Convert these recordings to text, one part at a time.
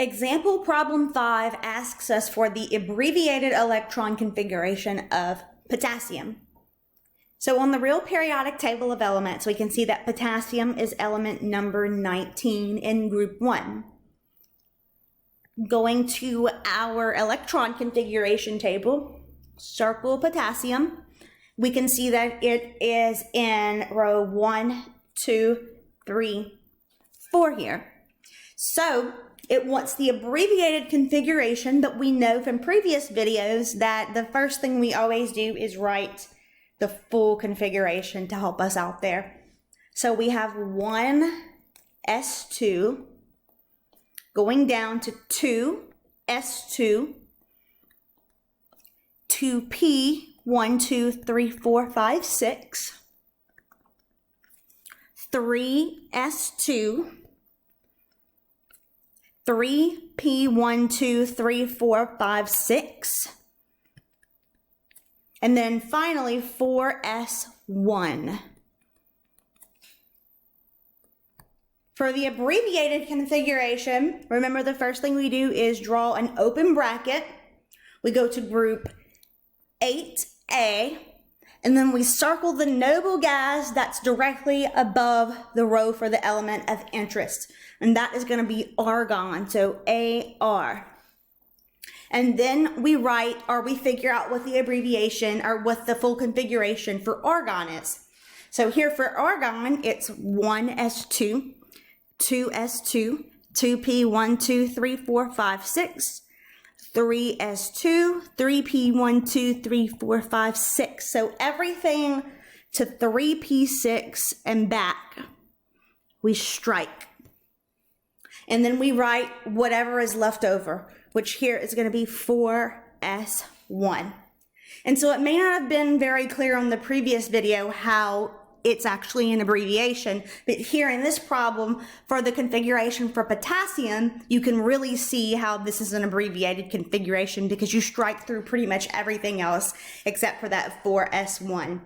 Example problem 5 asks us for the abbreviated electron configuration of potassium. So on the real periodic table of elements, we can see that potassium is element number 19 in group 1. Going to our electron configuration table, circle potassium, we can see that it is in row 1, 2, 3, 4 here. So it wants the abbreviated configuration, but we know from previous videos that the first thing we always do is write the full configuration to help us out there. So we have 1s2 going down to 2s2, 2p, 1, 2, 3, 4, 5, 6, 3s2, 3p, 1, 2, 3, 4, 5, 6, and then finally 4s1. For the abbreviated configuration, remember the first thing we do is draw an open bracket. We go to group 8A, and then we circle the noble gas that's directly above the row for the element of interest. And that is going to be argon, so AR. And then we write, or we figure out what the abbreviation or what the full configuration for argon is. So here for argon, it's 1s2, 2s2, 2p, 1, 2, 3, 4, 5, 6, 3s2, 3p, 1, 2, 3, 4, 5, 6. So everything to 3p6 and back, we strike. And then we write whatever is left over, which here is going to be 4s1. And so it may not have been very clear on the previous video how it's actually an abbreviation, but here in this problem for the configuration for potassium, you can really see how this is an abbreviated configuration because you strike through pretty much everything else except for that 4s1.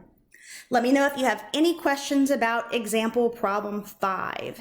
Let me know if you have any questions about example problem 5.